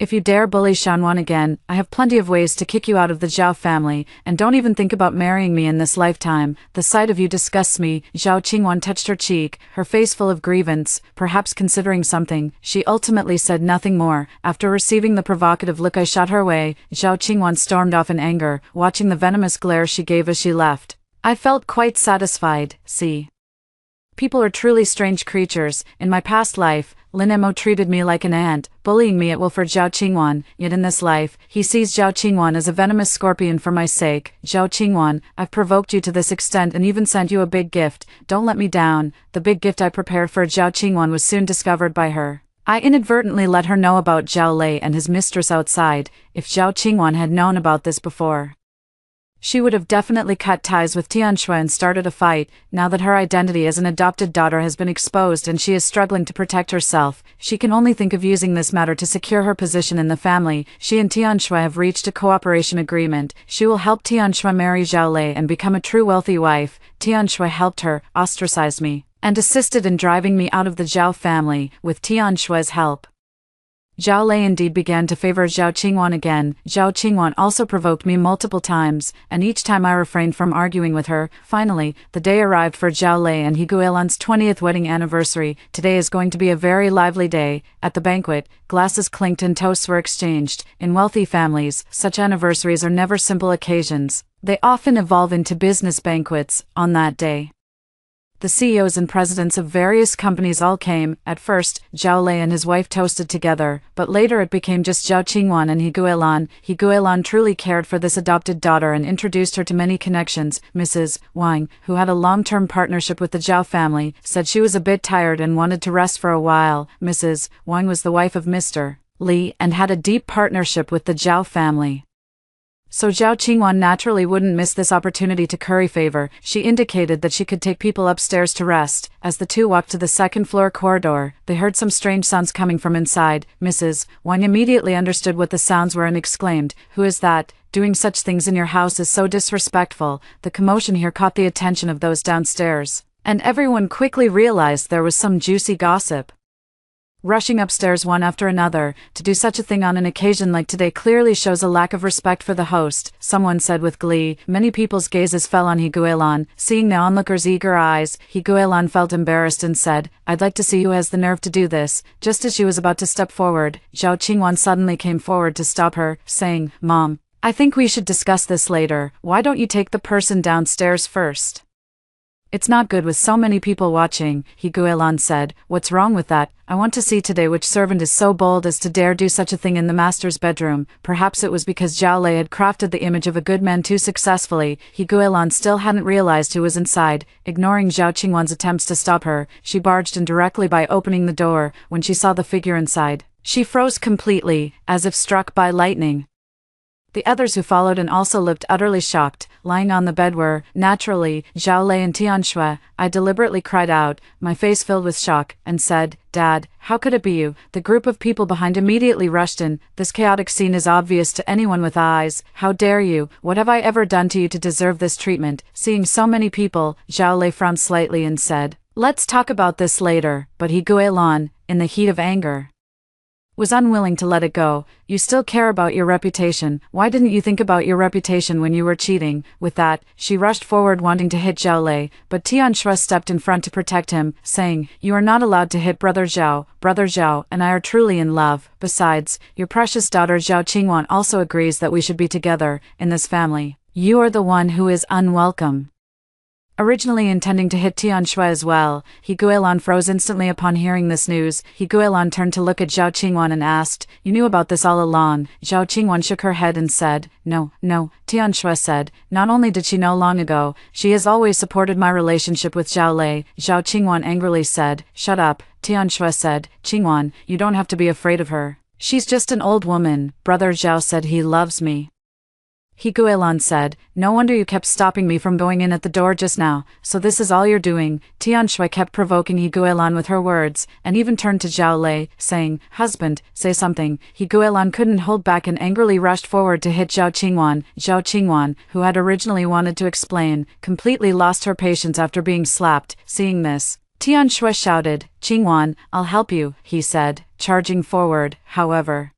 If you dare bully Xianwan again, I have plenty of ways to kick you out of the Zhao family, and don't even think about marrying me in this lifetime. The sight of you disgusts me." Zhao Qingwan touched her cheek, her face full of grievance, perhaps considering something. She ultimately said nothing more. After receiving the provocative look I shot her away, Zhao Qingwan stormed off in anger, watching the venomous glare she gave as she left. I felt quite satisfied. See, people are truly strange creatures. In my past life, Lin Emo treated me like an ant, bullying me at will for Zhao Qingwan, yet in this life, he sees Zhao Qingwan as a venomous scorpion for my sake. "Zhao Qingwan, I've provoked you to this extent and even sent you a big gift. Don't let me down." The big gift I prepared for Zhao Qingwan was soon discovered by her. I inadvertently let her know about Zhao Lei and his mistress outside. If Zhao Qingwan had known about this before, she would have definitely cut ties with Tianshui and started a fight. Now that her identity as an adopted daughter has been exposed and she is struggling to protect herself, she can only think of using this matter to secure her position in the family. She and Tianshui have reached a cooperation agreement. She will help Tianshui marry Zhao Lei and become a true wealthy wife. Tianshui helped her, ostracized me, and assisted in driving me out of the Zhao family, with Tianshui's help. Zhao Lei indeed began to favor Zhao Qingwan again. Zhao Qingwan also provoked me multiple times, and each time I refrained from arguing with her. Finally, the day arrived for Zhao Lei and He Guilan's 20th wedding anniversary. Today is going to be a very lively day. At the banquet, glasses clinked and toasts were exchanged. In wealthy families, such anniversaries are never simple occasions. They often evolve into business banquets. On that day, the CEOs and presidents of various companies all came. At first, Zhao Lei and his wife toasted together, but later it became just Zhao Qingwan and He Guilan. He Guilan truly cared for this adopted daughter and introduced her to many connections. Mrs. Wang, who had a long-term partnership with the Zhao family, said she was a bit tired and wanted to rest for a while. Mrs. Wang was the wife of Mr. Li and had a deep partnership with the Zhao family, so Zhao Qingwan naturally wouldn't miss this opportunity to curry favor. She indicated that she could take people upstairs to rest. As the two walked to the second-floor corridor, they heard some strange sounds coming from inside. Mrs. Wang immediately understood what the sounds were and exclaimed, "Who is that? Doing such things in your house is so disrespectful." The commotion here caught the attention of those downstairs, and everyone quickly realized there was some juicy gossip. Rushing upstairs one after another, to do such a thing on an occasion like today clearly shows a lack of respect for the host, someone said with glee. Many people's gazes fell on He Guilan. Seeing the onlookers' eager eyes, He Guilan felt embarrassed and said, "I'd like to see who has the nerve to do this." Just as she was about to step forward, Zhao Qingwan suddenly came forward to stop her, saying, "Mom, I think we should discuss this later. Why don't you take the person downstairs first?" It's not good with so many people watching, He Guilan said. What's wrong with that? I want to see today which servant is so bold as to dare do such a thing in the master's bedroom. Perhaps it was because Zhao Lei had crafted the image of a good man too successfully. He Guilan still hadn't realized who was inside. Ignoring Zhao Qingwan's attempts to stop her, she barged in directly by opening the door. When she saw the figure inside, she froze completely, as if struck by lightning. The others who followed and also looked utterly shocked. Lying on the bed were, naturally, Zhao Lei and Tianshui. I deliberately cried out, my face filled with shock, and said, Dad, how could it be you? The group of people behind immediately rushed in. This chaotic scene is obvious to anyone with eyes. How dare you? What have I ever done to you to deserve this treatment? Seeing so many people, Zhao Lei frowned slightly and said, let's talk about this later. But He Guilan, in the heat of anger, was unwilling to let it go. You still care about your reputation. Why didn't you think about your reputation when you were cheating? With that, she rushed forward wanting to hit Zhao Lei, but Tianshui stepped in front to protect him, saying, you are not allowed to hit Brother Zhao. Brother Zhao and I are truly in love. Besides, your precious daughter Zhao Qingwan also agrees that we should be together in this family. You are the one who is unwelcome. Originally intending to hit Tianshui as well, He Guilan froze instantly upon hearing this news. He Guilan turned to look at Zhao Qingwan and asked, you knew about this all along? Zhao Qingwan shook her head and said, no, Tianshui said, not only did she know long ago, she has always supported my relationship with Zhao Lei. Zhao Qingwan angrily said, shut up. Tianshui said, Qingwan, you don't have to be afraid of her. She's just an old woman. Brother Zhao said he loves me. He Guilan said, no wonder you kept stopping me from going in at the door just now, so this is all you're doing. Tianshui kept provoking He Guilan with her words, and even turned to Zhao Lei, saying, husband, say something. He Guilan couldn't hold back and angrily rushed forward to hit Zhao Qingwan. Zhao Qingwan, who had originally wanted to explain, completely lost her patience after being slapped. Seeing this, Tianshui shouted, Qingwan, I'll help you, he said, charging forward. However,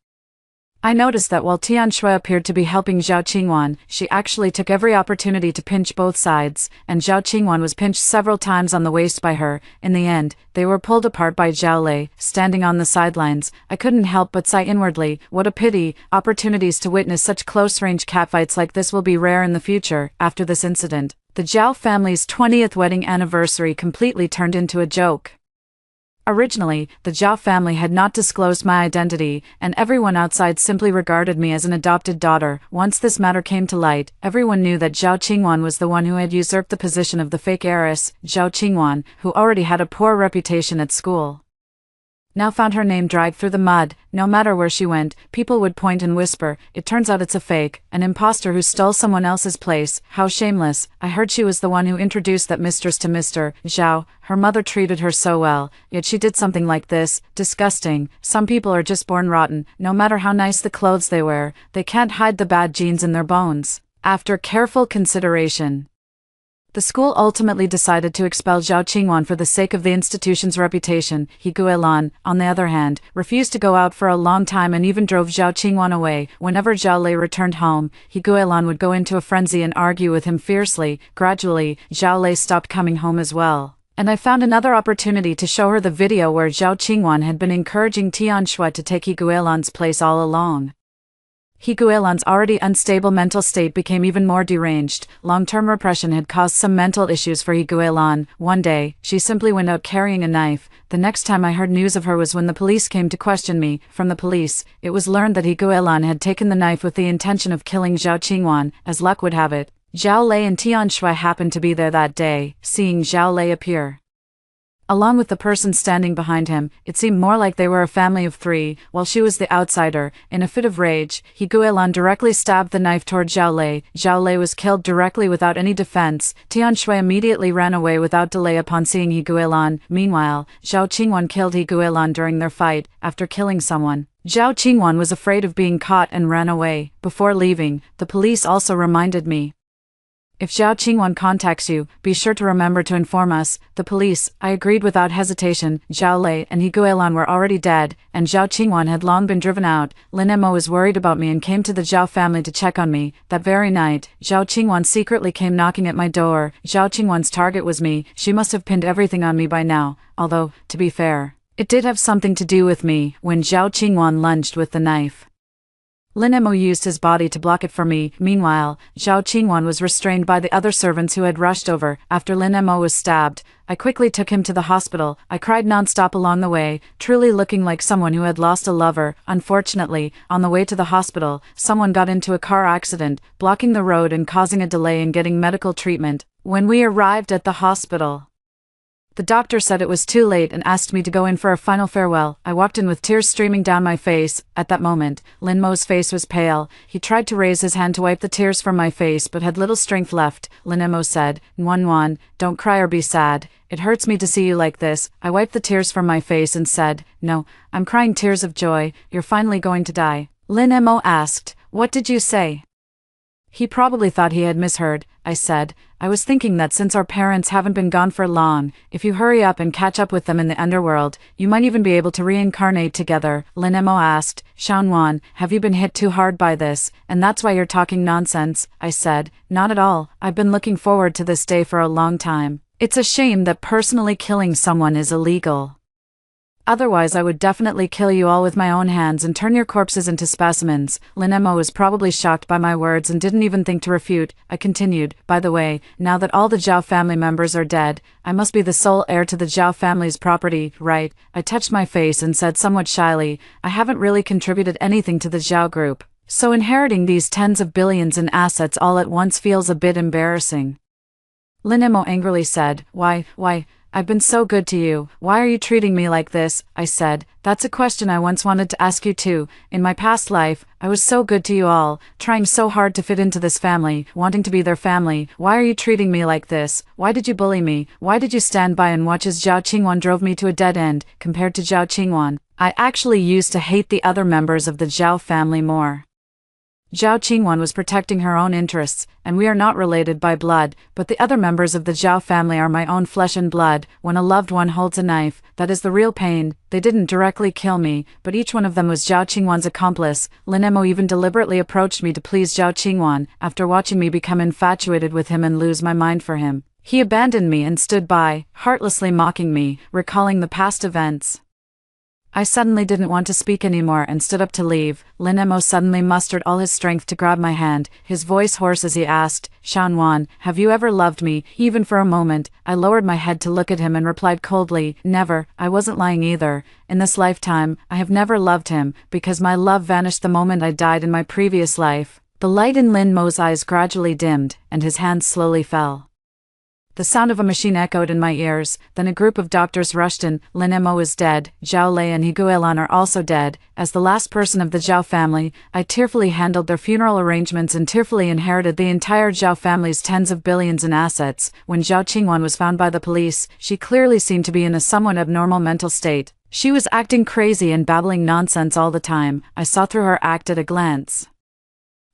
I noticed that while Tianshui appeared to be helping Zhao Qingwan, she actually took every opportunity to pinch both sides, and Zhao Qingwan was pinched several times on the waist by her. In the end, they were pulled apart by Zhao Lei, standing on the sidelines. I couldn't help but sigh inwardly, what a pity. Opportunities to witness such close-range catfights like this will be rare in the future. After this incident, the Zhao family's 20th wedding anniversary completely turned into a joke. Originally, the Zhao family had not disclosed my identity, and everyone outside simply regarded me as an adopted daughter. Once this matter came to light, everyone knew that Zhao Qingwan was the one who had usurped the position of the fake heiress. Zhao Qingwan, who already had a poor reputation at school, now found her name dragged through the mud. No matter where she went, people would point and whisper, it turns out it's a fake, an imposter who stole someone else's place. How shameless. I heard she was the one who introduced that mistress to Mr. Zhao. Her mother treated her so well, yet she did something like this. Disgusting. Some people are just born rotten. No matter how nice the clothes they wear, they can't hide the bad genes in their bones. After careful consideration, the school ultimately decided to expel Zhao Qingwan for the sake of the institution's reputation. He Guilan, on the other hand, refused to go out for a long time and even drove Zhao Qingwan away. Whenever Zhao Lei returned home, He Guilan would go into a frenzy and argue with him fiercely. Gradually, Zhao Lei stopped coming home as well, and I found another opportunity to show her the video where Zhao Qingwan had been encouraging Tianshui to take He Guilan's place all along. He Guilan's already unstable mental state became even more deranged. Long-term repression had caused some mental issues for He Guilan. One day, she simply went out carrying a knife. The next time I heard news of her was when the police came to question me. From the police, it was learned that He Guilan had taken the knife with the intention of killing Zhao Qingwan. As luck would have it, Zhao Lei and Tianshui happened to be there that day. Seeing Zhao Lei appear along with the person standing behind him, it seemed more like they were a family of three, while she was the outsider. In a fit of rage, He Guilan directly stabbed the knife toward Zhao Lei. Zhao Lei was killed directly without any defense. Tianshui immediately ran away without delay upon seeing He Guilan. Meanwhile, Zhao Qingwan killed He Guilan during their fight. After killing someone, Zhao Qingwan was afraid of being caught and ran away. Before leaving, the police also reminded me, if Zhao Qingwan contacts you, be sure to remember to inform us. The police, I agreed without hesitation. Zhao Lei and He Guilan were already dead, and Zhao Qingwan had long been driven out. Lin Mo was worried about me and came to the Zhao family to check on me. That very night, Zhao Qingwan secretly came knocking at my door. Zhao Qingwan's target was me. She must have pinned everything on me by now, although, to be fair, it did have something to do with me when Zhao Qingwan lunged with the knife. Lin Mo used his body to block it for me. Meanwhile, Zhao Qingwan was restrained by the other servants who had rushed over. After Lin Mo was stabbed, I quickly took him to the hospital. I cried non-stop along the way, truly looking like someone who had lost a lover. Unfortunately, on the way to the hospital, someone got into a car accident, blocking the road and causing a delay in getting medical treatment. When we arrived at the hospital, the doctor said it was too late and asked me to go in for a final farewell. I walked in with tears streaming down my face. At that moment, Lin Mo's face was pale. He tried to raise his hand to wipe the tears from my face but had little strength left. Lin Mo said, "Nguan, don't cry or be sad. It hurts me to see you like this." I wiped the tears from my face and said, "No, I'm crying tears of joy. You're finally going to die." Lin Mo asked, "What did you say?" He probably thought he had misheard. I said, "I was thinking that since our parents haven't been gone for long, if you hurry up and catch up with them in the underworld, you might even be able to reincarnate together." Lin Mo asked, "Xiaonuan, have you been hit too hard by this, and that's why you're talking nonsense?" I said, "Not at all. I've been looking forward to this day for a long time. It's a shame that personally killing someone is illegal. Otherwise I would definitely kill you all with my own hands and turn your corpses into specimens." Lin Mo was probably shocked by my words and didn't even think to refute. I continued, "By the way, now that all the Zhao family members are dead, I must be the sole heir to the Zhao family's property, right?" I touched my face and said somewhat shyly, "I haven't really contributed anything to the Zhao group, so inheriting these tens of billions in assets all at once feels a bit embarrassing." Lin Mo angrily said, Why, I've been so good to you. Why are you treating me like this?" I said, "That's a question I once wanted to ask you too. In my past life, I was so good to you all, trying so hard to fit into this family, wanting to be their family. Why are you treating me like this? Why did you bully me? Why did you stand by and watch as Zhao Qingwan drove me to a dead end?" Compared to Zhao Qingwan, I actually used to hate the other members of the Zhao family more. Zhao Qingwan was protecting her own interests, and we are not related by blood, but the other members of the Zhao family are my own flesh and blood. When a loved one holds a knife, that is the real pain. They didn't directly kill me, but each one of them was Zhao Qingwan's accomplice. Lin Mo even deliberately approached me to please Zhao Qingwan. After watching me become infatuated with him and lose my mind for him, he abandoned me and stood by, heartlessly mocking me, recalling the past events. I suddenly didn't want to speak anymore and stood up to leave. Lin Mo suddenly mustered all his strength to grab my hand, his voice hoarse as he asked, "Xiaonuan, have you ever loved me, even for a moment?" I lowered my head to look at him and replied coldly, "Never." I wasn't lying either. In this lifetime, I have never loved him, because my love vanished the moment I died in my previous life. The light in Lin Mo's eyes gradually dimmed, and his hands slowly fell. The sound of a machine echoed in my ears. Then a group of doctors rushed in. Lin Mo is dead. Zhao Lei and He Guilan are also dead. As the last person of the Zhao family, I tearfully handled their funeral arrangements and tearfully inherited the entire Zhao family's tens of billions in assets. When Zhao Qingwan was found by the police, she clearly seemed to be in a somewhat abnormal mental state. She was acting crazy and babbling nonsense all the time. I saw through her act at a glance.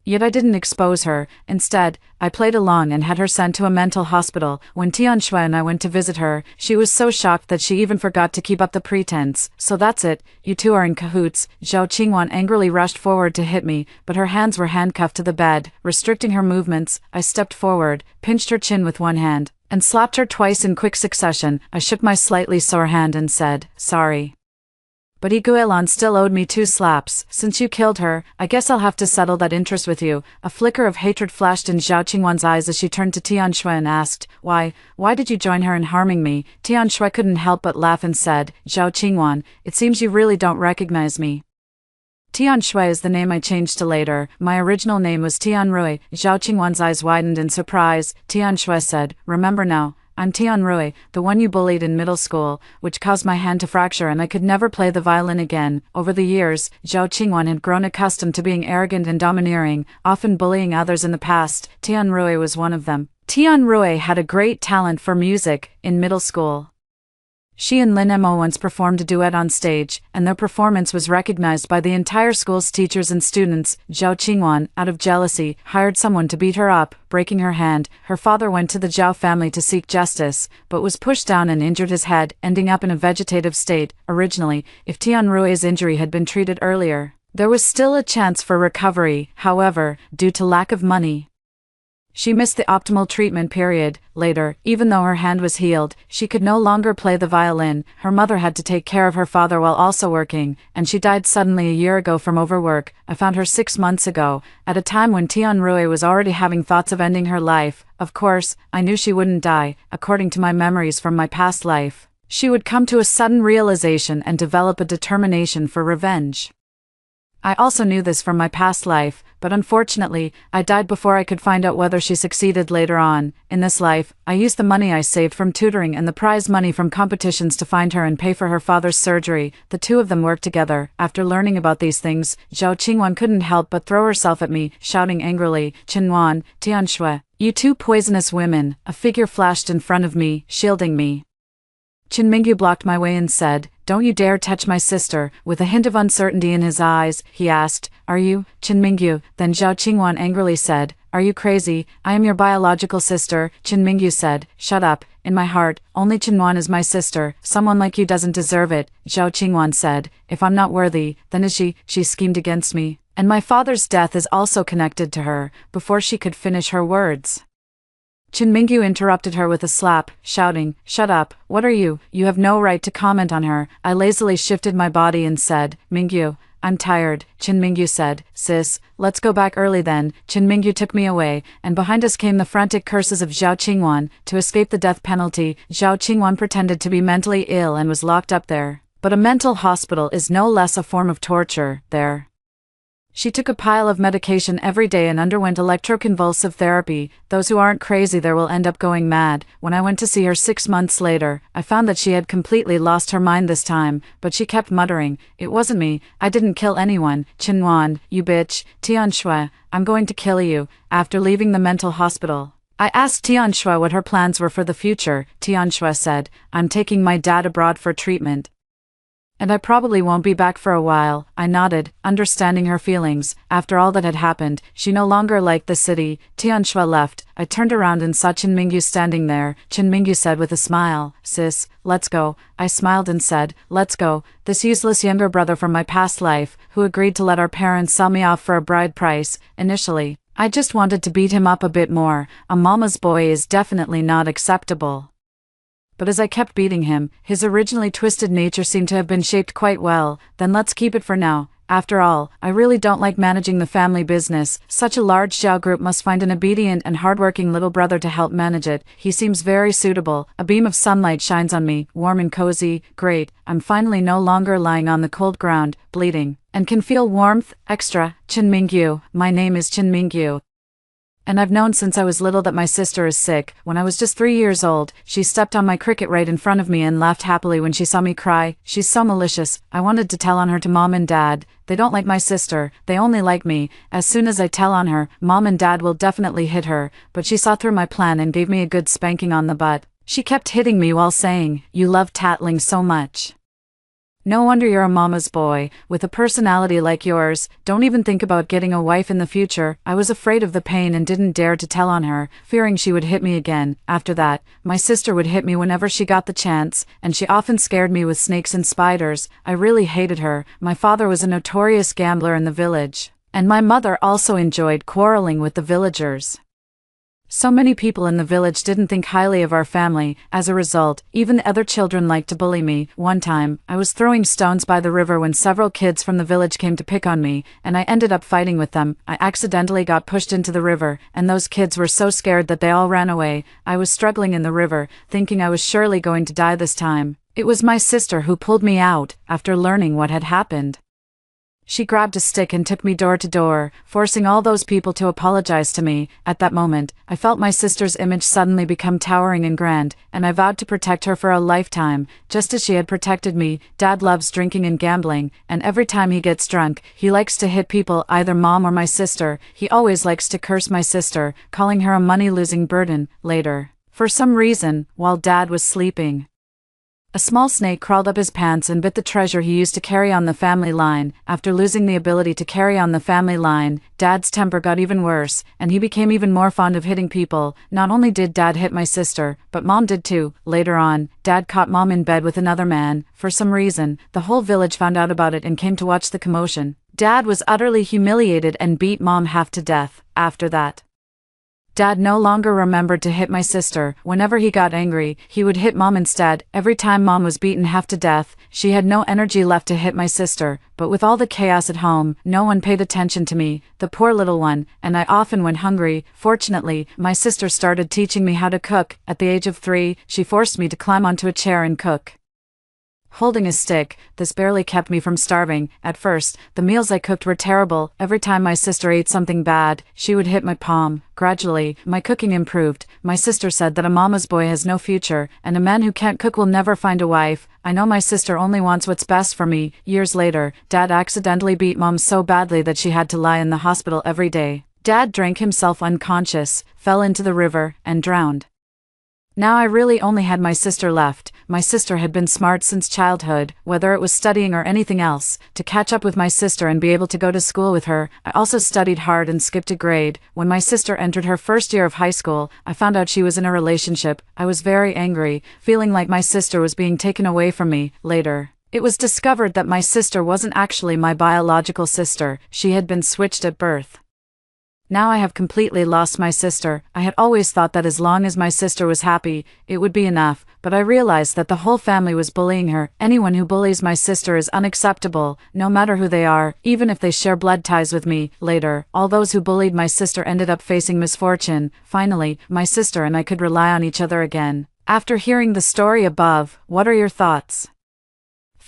Yet I didn't expose her. Instead, I played along and had her sent to a mental hospital. When Tianshui and I went to visit her, she was so shocked that she even forgot to keep up the pretense. "So that's it, you two are in cahoots." Zhao Qingwan angrily rushed forward to hit me, but her hands were handcuffed to the bed, restricting her movements. I stepped forward, pinched her chin with one hand, and slapped her twice in quick succession. I shook my slightly sore hand and said, "Sorry. But He Guilan still owed me 2 slaps. Since you killed her, I guess I'll have to settle that interest with you." A flicker of hatred flashed in Zhao Qingwan's eyes as she turned to Tianshui and asked, Why did you join her in harming me?" Tianshui couldn't help but laugh and said, "Zhao Qingwan, it seems you really don't recognize me." Tianshui is the name I changed to later. My original name was Tianrui. Zhao Qingwan's eyes widened in surprise. Tianshui said, "Remember now, I'm Tianrui, the one you bullied in middle school, which caused my hand to fracture and I could never play the violin again." Over the years, Zhao Qingwan had grown accustomed to being arrogant and domineering, often bullying others in the past. Tianrui was one of them. Tianrui had a great talent for music. In middle school, she and Lin Mo once performed a duet on stage, and their performance was recognized by the entire school's teachers and students. Zhao Qingwan, out of jealousy, hired someone to beat her up, breaking her hand. Her father went to the Zhao family to seek justice, but was pushed down and injured his head, ending up in a vegetative state. Originally, if Tianrui's injury had been treated earlier, there was still a chance for recovery. However, due to lack of money, She missed the optimal treatment period. Later, even though her hand was healed, she could no longer play the violin. Her mother had to take care of her father while also working, and she died suddenly a year ago from overwork. I found her 6 months ago, at a time when Tian Rui was already having thoughts of ending her life. Of course, I knew she wouldn't die. According to my memories from my past life, she would come to a sudden realization and develop a determination for revenge. I also knew this from my past life, but unfortunately, I died before I could find out whether she succeeded later on. In this life, I used the money I saved from tutoring and the prize money from competitions to find her and pay for her father's surgery. The two of them worked together. After learning about these things, Zhao Qingwan couldn't help but throw herself at me, shouting angrily, "Qinwan, Tianshui, you two poisonous women!" A figure flashed in front of me, shielding me. Qin Mingyu blocked my way and said, "Don't you dare touch my sister." With a hint of uncertainty in his eyes, he asked, "Are you, Qin Mingyu?" Then Zhao Qingwan angrily said, "Are you crazy? I am your biological sister." Qin Mingyu said, "Shut up. In my heart, only Qinwan is my sister. Someone like you doesn't deserve it." Zhao Qingwan said, "If I'm not worthy, then is she? She schemed against me. And my father's death is also connected to her." Before she could finish her words, Qin Mingyu interrupted her with a slap, shouting, "Shut up, what are you? You have no right to comment on her." I lazily shifted my body and said, "Mingyu, I'm tired." Qin Mingyu said, "Sis, let's go back early then." Qin Mingyu took me away, and behind us came the frantic curses of Zhao Qingwan. To escape the death penalty, Zhao Qingwan pretended to be mentally ill and was locked up there. But a mental hospital is no less a form of torture, there. She took a pile of medication every day and underwent electroconvulsive therapy. Those who aren't crazy there will end up going mad. When I went to see her 6 months later, I found that she had completely lost her mind this time, but she kept muttering, "It wasn't me, I didn't kill anyone. Qinwan, you bitch, Tianshui, I'm going to kill you." After leaving the mental hospital, I asked Tianshui what her plans were for the future. Tianshui said, "I'm taking my dad abroad for treatment, and I probably won't be back for a while." I nodded, understanding her feelings. After all that had happened, she no longer liked the city. Tianshui left. I turned around and saw Qin Mingyu standing there. Qin Mingyu said with a smile, "Sis, let's go." I smiled and said, "Let's go." This useless younger brother from my past life, who agreed to let our parents sell me off for a bride price. Initially, I just wanted to beat him up a bit more. A mama's boy is definitely not acceptable. But as I kept beating him, his originally twisted nature seemed to have been shaped quite well. Then let's keep it for now. After all, I really don't like managing the family business. Such a large Zhao group must find an obedient and hardworking little brother to help manage it. He seems very suitable. A beam of sunlight shines on me, warm and cozy. Great, I'm finally no longer lying on the cold ground, bleeding, and can feel warmth. Extra. Qin Mingyu. My name is Qin Mingyu. And I've known since I was little that my sister is sick. When I was just 3 years old, she stepped on my cricket right in front of me and laughed happily when she saw me cry. She's so malicious. I wanted to tell on her to Mom and Dad. They don't like my sister, they only like me. As soon as I tell on her, Mom and Dad will definitely hit her. But she saw through my plan and gave me a good spanking on the butt. She kept hitting me while saying, "You love tattling so much. No wonder you're a mama's boy. With a personality like yours, don't even think about getting a wife in the future." I was afraid of the pain and didn't dare to tell on her, fearing she would hit me again. After that, my sister would hit me whenever she got the chance, and she often scared me with snakes and spiders. I really hated her. My father was a notorious gambler in the village, and my mother also enjoyed quarreling with the villagers. So many people in the village didn't think highly of our family. As a result, even the other children liked to bully me. One time, I was throwing stones by the river when several kids from the village came to pick on me, and I ended up fighting with them. I accidentally got pushed into the river, and those kids were so scared that they all ran away. I was struggling in the river, thinking I was surely going to die this time. It was my sister who pulled me out, after learning what had happened. She grabbed a stick and took me door to door, forcing all those people to apologize to me. At that moment, I felt my sister's image suddenly become towering and grand, and I vowed to protect her for a lifetime, just as she had protected me. Dad loves drinking and gambling, and every time he gets drunk, he likes to hit people, either Mom or my sister. He always likes to curse my sister, calling her a money-losing burden. Later, for some reason, while Dad was sleeping, a small snake crawled up his pants and bit the treasure he used to carry on the family line. After losing the ability to carry on the family line, Dad's temper got even worse, and he became even more fond of hitting people. Not only did Dad hit my sister, but Mom did too. Later on, Dad caught Mom in bed with another man. For some reason, the whole village found out about it and came to watch the commotion. Dad was utterly humiliated and beat Mom half to death. After that, Dad no longer remembered to hit my sister. Whenever he got angry, he would hit Mom instead. Every time Mom was beaten half to death, she had no energy left to hit my sister. But with all the chaos at home, no one paid attention to me, the poor little one, and I often went hungry. Fortunately, my sister started teaching me how to cook. At the age of 3, she forced me to climb onto a chair and cook. Holding a stick, this barely kept me from starving. At first, the meals I cooked were terrible. Every time my sister ate something bad, she would hit my palm. Gradually, my cooking improved. My sister said that a mama's boy has no future, and a man who can't cook will never find a wife. I know my sister only wants what's best for me. Years later, Dad accidentally beat Mom so badly that she had to lie in the hospital every day. Dad drank himself unconscious, fell into the river, and drowned. Now I really only had my sister left. My sister had been smart since childhood, whether it was studying or anything else. To catch up with my sister and be able to go to school with her, I also studied hard and skipped a grade. When my sister entered her first year of high school, I found out she was in a relationship. I was very angry, feeling like my sister was being taken away from me. Later, it was discovered that my sister wasn't actually my biological sister. She had been switched at birth. Now I have completely lost my sister. I had always thought that as long as my sister was happy, it would be enough, but I realized that the whole family was bullying her. Anyone who bullies my sister is unacceptable, no matter who they are, even if they share blood ties with me. Later, all those who bullied my sister ended up facing misfortune. Finally, my sister and I could rely on each other again. After hearing the story above, what are your thoughts?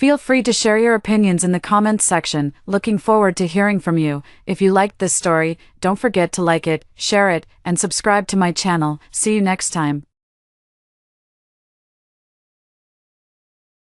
Feel free to share your opinions in the comments section. Looking forward to hearing from you. If you liked this story, don't forget to like it, share it, and subscribe to my channel. See you next time.